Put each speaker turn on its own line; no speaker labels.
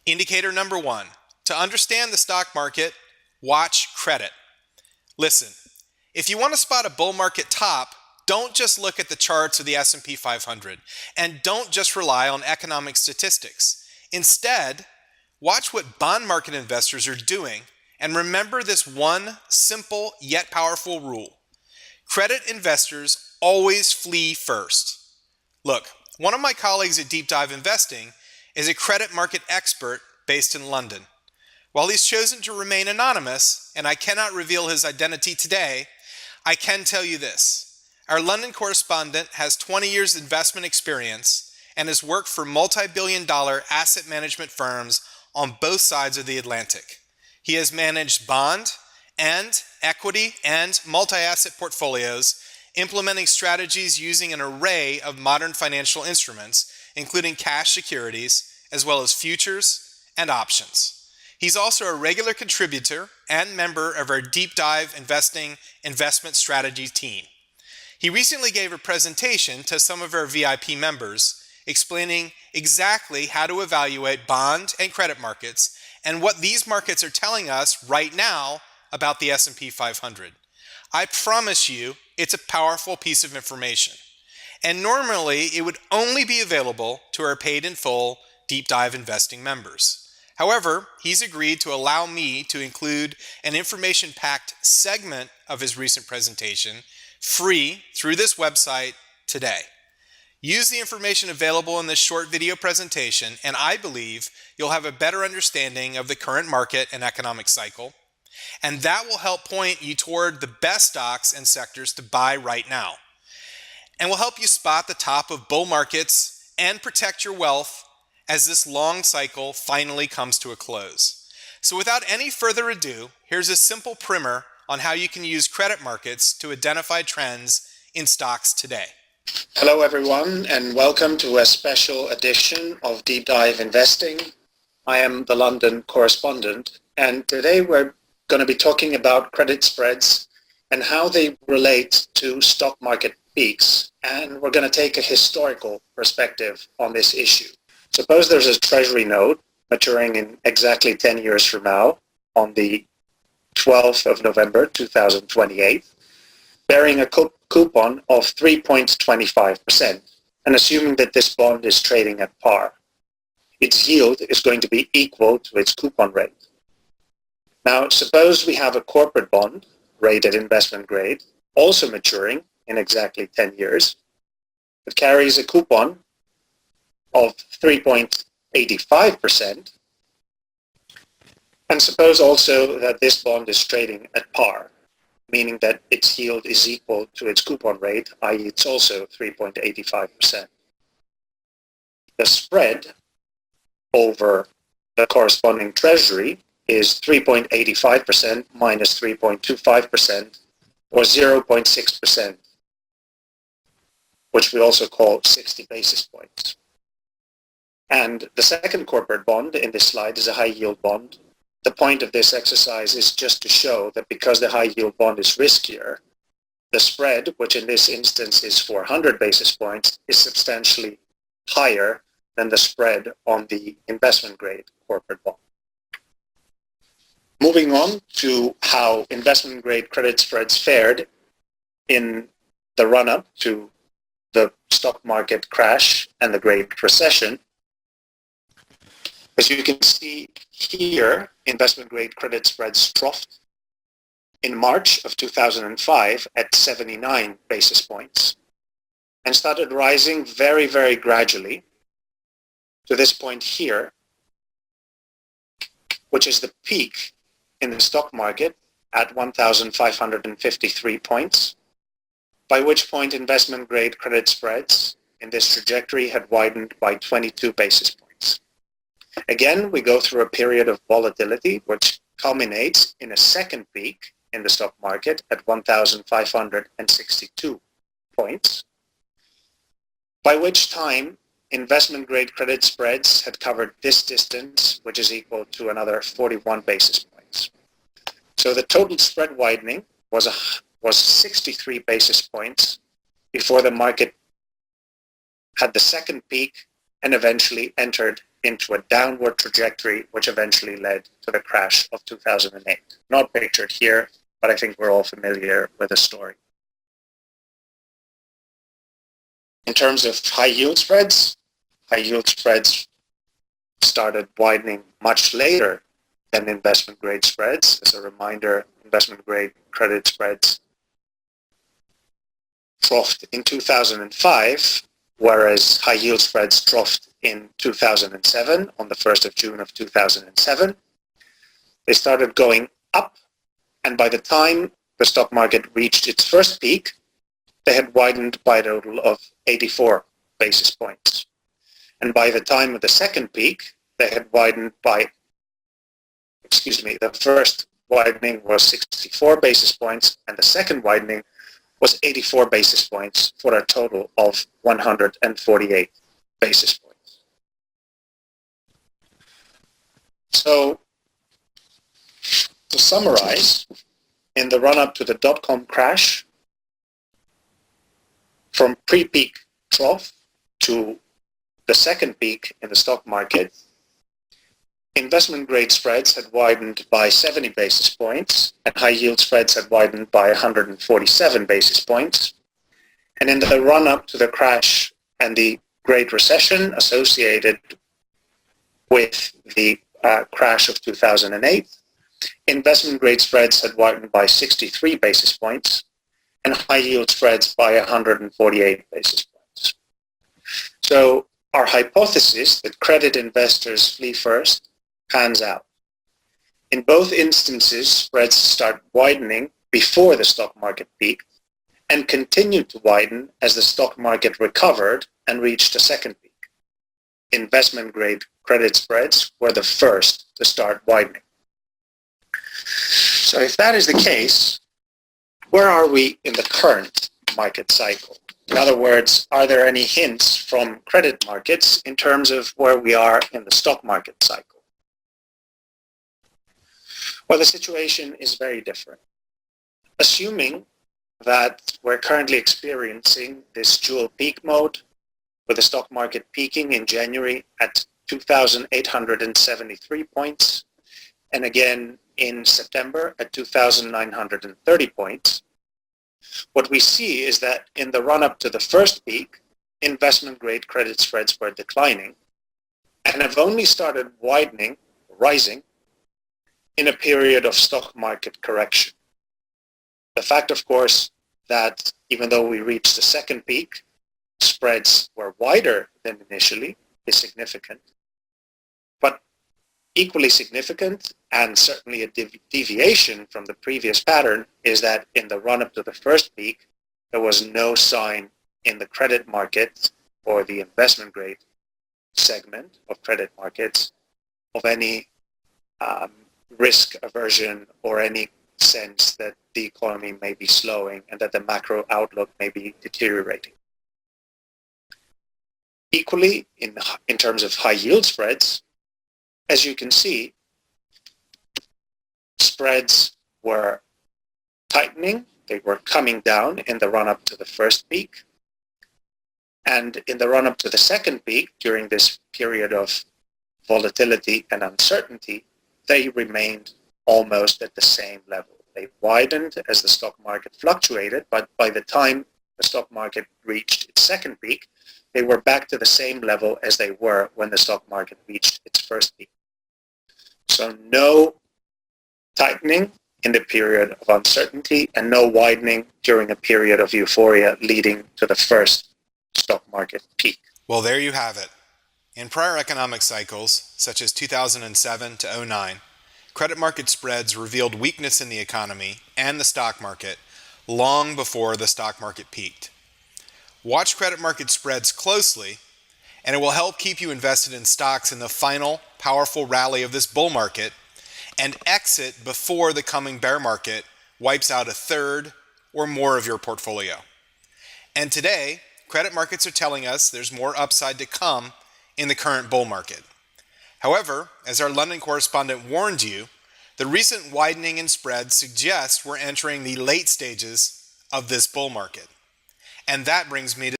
Indicator number one, to understand the stock market, watch credit. Listen, if you want to spot a bull market top, don't just look at the charts of the S&P 500 and don't just rely on economic statistics. Instead, watch what bond market investors are doing and remember this one simple yet powerful rule. Credit investors always flee first. Look, one of my colleagues at Deep Dive Investing is a credit market expert based in London. While he's chosen to remain anonymous, and I cannot reveal his identity today, I can tell you this. Our London correspondent has 20 years investment experience and has worked for multi-billion-dollar asset management firms on both sides of the Atlantic. He has managed bond and equity and multi-asset portfolios, implementing strategies using an array of modern financial instruments, including cash securities, as well as futures and options. He's also a regular contributor and member of our Deep Dive Investing investment strategy team. He recently gave a presentation to some of our VIP members explaining exactly how to evaluate bond and credit markets and what these markets are telling us right now about the S&P 500. I promise you, it's a powerful piece of information. And normally, it would only be available to our paid in full Deep Dive Investing members. However, he's agreed to allow me to include an information-packed segment of his recent presentation free through this website today. Use the information available in this short video presentation, and I believe you'll have a better understanding of the current market and economic cycle, and that will help point you toward the best stocks and sectors to buy right now, and will help you spot the top of bull markets and protect your wealth as this long cycle finally comes to a close. So without any further ado, here's a simple primer on how you can use credit markets to identify trends in stocks today.
Hello everyone, and welcome to a special edition of Deep Dive Investing. I am the London correspondent, and today we're going to be talking about credit spreads and how they relate to stock market peaks, and we're going to take a historical perspective on this issue. Suppose there's a treasury note maturing in exactly 10 years from now on the 12th of November 2028, bearing a coupon of 3.25%, and assuming that this bond is trading at par. Its yield is going to be equal to its coupon rate. Now, suppose we have a corporate bond rated investment grade, also maturing in exactly 10 years. It carries a coupon of 3.85%, and suppose also that this bond is trading at par, meaning that its yield is equal to its coupon rate, i.e. it's also 3.85%. The spread over the corresponding treasury is 3.85% minus 3.25%, or 0.6%, which we also call 60 basis points. And the second corporate bond in this slide is a high-yield bond. The point of this exercise is just to show that because the high-yield bond is riskier, the spread, which in this instance is 400 basis points, is substantially higher than the spread on the investment-grade corporate bond. Moving on to how investment-grade credit spreads fared in the run-up to the stock market crash and the Great Recession. As you can see here, investment-grade credit spreads troughed in March of 2005 at 79 basis points and started rising very, very gradually to this point here, which is the peak in the stock market at 1,553 points, by which point investment-grade credit spreads in this trajectory had widened by 22 basis points. Again, we go through a period of volatility which culminates in a second peak in the stock market at 1,562 points, by which time investment-grade credit spreads had covered this distance, which is equal to another 41 basis points. So the total spread widening was 63 basis points before the market had the second peak and eventually entered into a downward trajectory, which eventually led to the crash of 2008. Not pictured here, but I think we're all familiar with the story. In terms of high yield spreads started widening much later than investment grade spreads. As a reminder, investment grade credit spreads troughed in 2005, whereas high yield spreads troughed in 2007, on the 1st of June of 2007. They started going up, and by the time the stock market reached its first peak, they had widened by a total of 84 basis points. And by the time of the second peak, they had widened by, the first widening was 64 basis points, and the second widening was 84 basis points, for a total of 148 basis points. So, to summarize, in the run-up to the dot-com crash, from pre-peak trough to the second peak in the stock market, investment grade spreads had widened by 70 basis points, and high yield spreads had widened by 147 basis points. And in the run-up to the crash and the Great Recession associated with the crash of 2008, investment grade spreads had widened by 63 basis points, and high yield spreads by 148 basis points. So our hypothesis that credit investors flee first pans out. In both instances, spreads start widening before the stock market peaked and continued to widen as the stock market recovered and reached a second peak. Investment-grade credit spreads were the first to start widening. So if that is the case, where are we in the current market cycle? In other words, are there any hints from credit markets in terms of where we are in the stock market cycle? Well, the situation is very different. Assuming that we're currently experiencing this dual peak mode, with the stock market peaking in January at 2,873 points, and again in September at 2,930 points, what we see is that in the run-up to the first peak, investment-grade credit spreads were declining and have only started rising, in a period of stock market correction. The fact, of course, that even though we reached the second peak, spreads were wider than initially is significant. But equally significant, and certainly a deviation from the previous pattern, is that in the run-up to the first peak, there was no sign in the credit market or the investment grade segment of credit markets of any risk aversion or any sense that the economy may be slowing and that the macro outlook may be deteriorating. Equally, in terms of high yield spreads, as you can see, spreads were tightening, they were coming down in the run-up to the first peak, and in the run-up to the second peak, during this period of volatility and uncertainty, they remained almost at the same level. They widened as the stock market fluctuated, but by the time the stock market reached its second peak, they were back to the same level as they were when the stock market reached its first peak. So no tightening in the period of uncertainty and no widening during a period of euphoria leading to the first stock market peak.
Well, there you have it. In prior economic cycles, such as 2007 to 2009, credit market spreads revealed weakness in the economy and the stock market long before the stock market peaked. Watch credit market spreads closely, and it will help keep you invested in stocks in the final powerful rally of this bull market, and exit before the coming bear market wipes out a third or more of your portfolio. And today, credit markets are telling us there's more upside to come in the current bull market. However, as our London correspondent warned you, the recent widening in spreads suggests we're entering the late stages of this bull market. And that brings me to